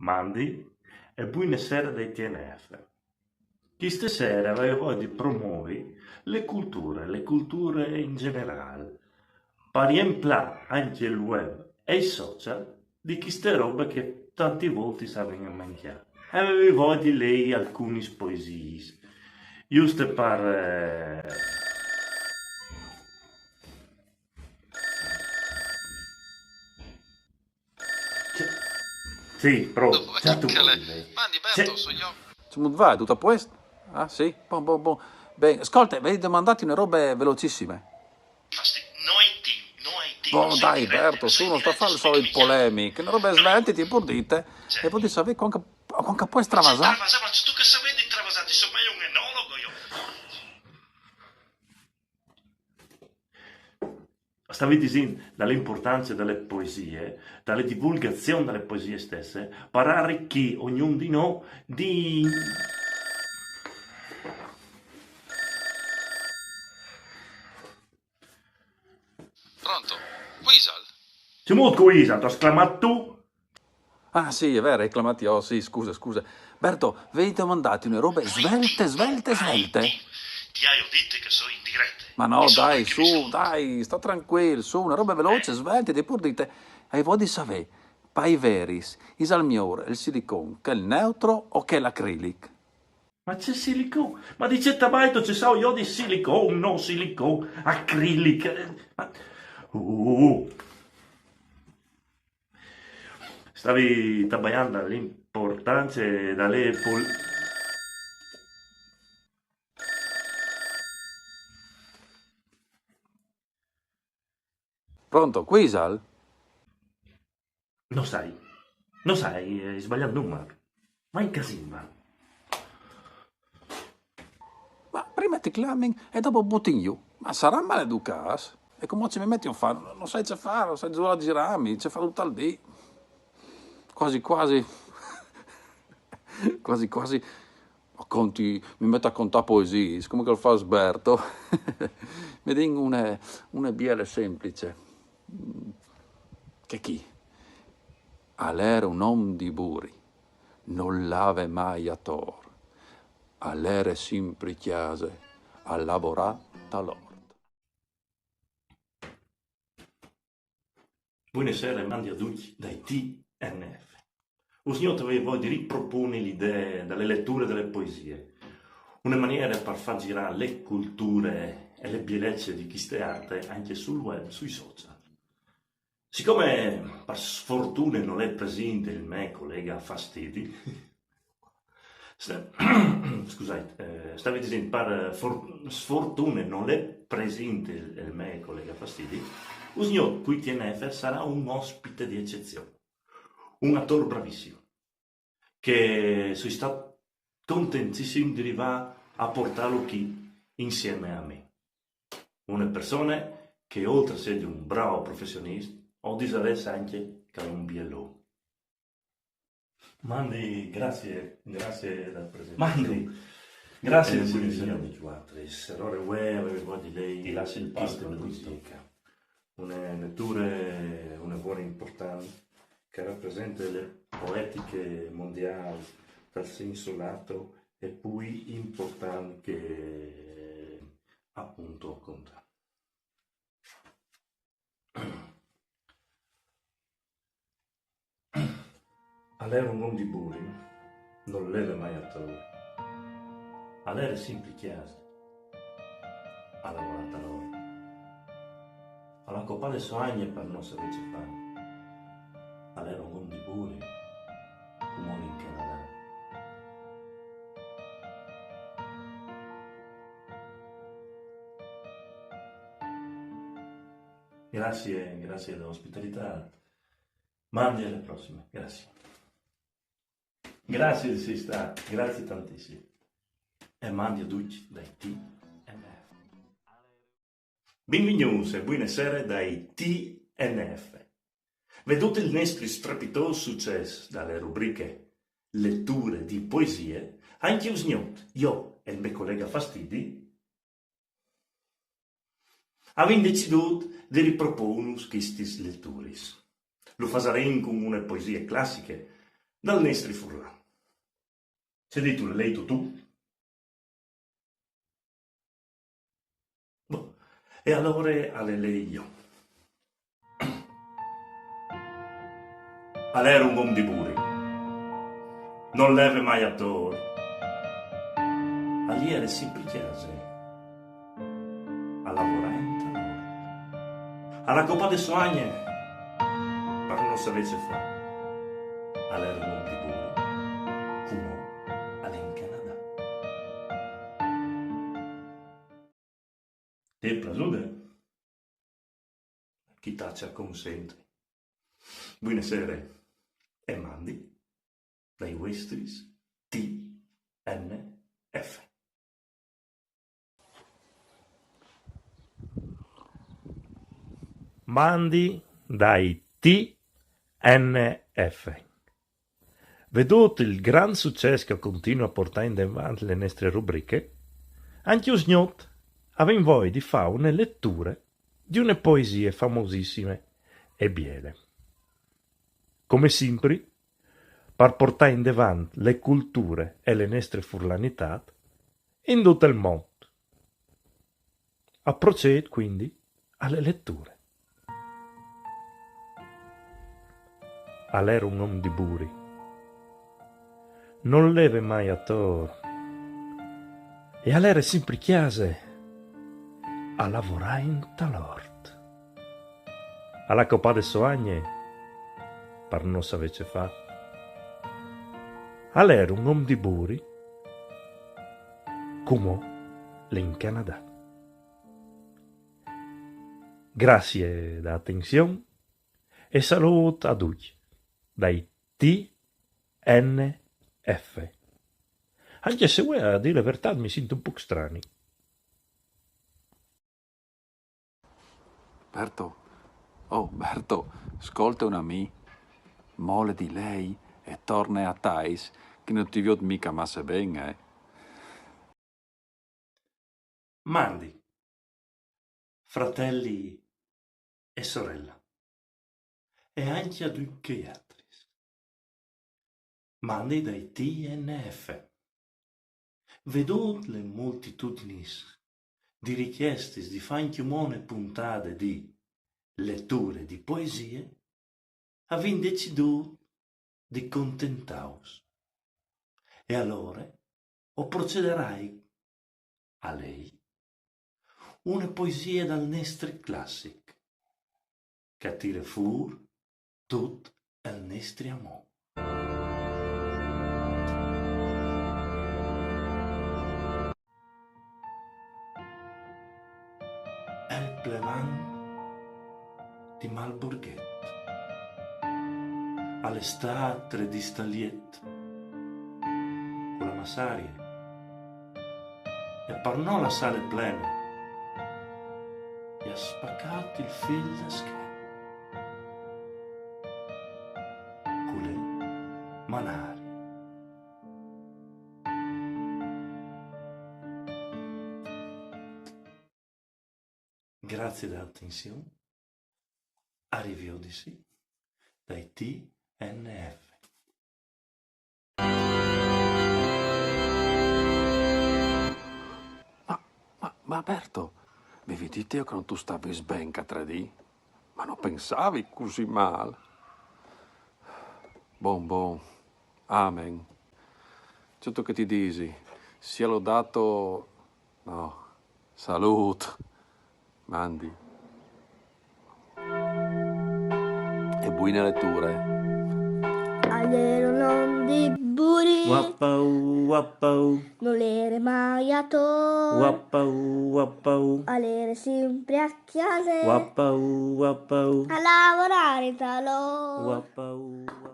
Mandi e buonasera dei TNF. Questa sera avevo di promuovere le culture in generale, per riemplare anche il web e i social di queste robe che tanti volte sanno mangiare. Avevo voglia di lei alcune poesie, giusto per... Sì, proprio, già tu vuoi lei. Mandi Berto, C'è... sono io. Come va? Tutto a posto? Ah, sì? Buon, buon, buon. Beh, ascolta, mi hai domandato una robe velocissime. Non Oh, sei in dai, diretta, Berto, su, sei in non sto a diretta, fare le sono solite polemiche. Una roba svelti, pur dite. E poi di sapere quanto puoi stravasare. Ma tu che sapete di travasati, insomma io un enologo io. Stavi dicendo dall'importanza delle poesie, dalle divulgazioni delle poesie stesse, per arricchire ognuno di noi di... Pronto? Quisal? C'è molto Isa, ti ho esclamato tu? Ah, sì, è vero, hai chiamato io. Sì, scusa, scusa. Berto, vi hai domandato una robe svelte, svelte, svelte. Ti hai udito che sono in diretta. Ma no, Insomma, dai, che mi su, sono- dai, sta tranquillo, su, una roba veloce, svelte, di pur dite. E voi di sapere, pai veris, is al migliore il silicone, che è il neutro o che è l'acrilic? Ma c'è silicone, ma dice tabaito c'è so io di silicone, no silicone, acrilica. Ma... Stavi tabayando l'importanza dalle Pronto, Quisal? non sai, hai sbagliato il numero. Ma in casino. Ma prima ti chiami e dopo butti giù. Ma sarà maleducato? E come ci mi metti a fare? Non sai ce fare, non sai giocare a girarmi, c'è fare tutto il dì. Quasi quasi, quasi quasi, mi metto a contare poesie, come che lo fa Sberto. Mi dico una biele semplice. Che chi? All'era un uomo di buri, non l'ave mai a tor. All'era sempre chiase, a lavorare tal'ora. Buonasera e mandi a tutti dai TNF. Il signore aveva di ripropone l'idea delle letture delle poesie, una maniera per far girare le culture e le bellezze di queste arte anche sul web, sui social. Siccome per sfortuna non è presente il me collega Fastidi, scusate, stavi dicendo per sfortuna non è presente il me collega Fastidi, il signor qui TNF sarà un ospite di eccezione, un attore bravissimo, che sono stato contentissimo di arrivare a portarlo qui insieme a me. Una persona che oltre a essere un bravo professionista, ho disaressa anche che è un biello. Mandi, grazie della presenza. Mandi, grazie di essere abituato. Errore web, avevo di lei, ti lascia il pasto di musica. Una lettura, una buona importanza, che rappresenta le poetiche mondiali dal senso lato e poi importante che appunto conta. All'era un uomo di buri, non l'era mai attore. All'era sempre chiesa, ha lavorato all'ora. Alla copare sogne per non sapere fare. All'era un uomo di buri, come in Canada. Grazie dell'ospitalità. Mandi alle prossime, grazie. Grazie di essere stato, grazie tantissimo. E mandi a tutti dai TNF. Benvenuti e buonasera dai TNF. Vedute il nostro strepitoso successo dalle rubriche letture di poesie, anche io e il mio collega Fastidi, abbiamo deciso di riproporre queste letture. Lo faremo con una poesia classica, dal Nestri Furlan. C'è detto l'eleito tu? Boh. E allora alle lei io. All'era un uomo di buri. Non leve mai a toro. Agli era sempre chiese. A lavorare in talora. Alla coppa de soagne. Per non sapere fare. All'era un uomo di buri. Come all'in Canada. E plasude? Chi taccia consente. Buonasera e mandi dai Westris TNF. Mandi dai TNF. Veduto il gran successo che continua a portare in avanti le nostre rubriche, anche io sgnot avevo voglia di fare una lettura di une poesie famosissime e biele. Come sempre, per portare in avanti le culture e le nostre furlanità in tutto il mondo. A procedere quindi alle letture. All'era un uomo di buri. Non leve mai a toro. E all'era sempre chiase a lavorare in talort. Alla coppa de soagne per non sapere fare. All'era un uomo di buri come in Canada. Grazie da attenzione e saluto a tutti dai TNF. Anche se vuoi a dire la verità mi sento un po' strani. Berto, ascolta una mi. Mole di lei e torna a Thais, che non ti vedo mica massa bene, eh. Mandi, fratelli e sorella, e anche a tutti altri. Mandi dai TNF. Vedo le moltitudini di richieste di fanchiumone puntate di letture di poesie, avin deciduto di contentaus. E allora o procederai a lei una poesia dal nostro classic, che tira fur tut il nostro amore. El plevan di Malborghet, all'estate di Staliet, con la massaria, e per non la sale plena, e ha spaccato il fil da schiena, con le manari. Grazie dell'attenzione. Arrivederci dai TNF. Ma Berto, mi vedete io che non tu stavi sbenca 3D? Ma non pensavi così male. Bon, amen. Certo che ti dici, sia lodato, no, saluto, mandi. E buone letture. All'era non di buri, Wappau, wappau, non l'era mai a toro. wappau, wappau, All'era sempre a chiesa wappau, wappau, a lavorare in talò. wappau, wappau.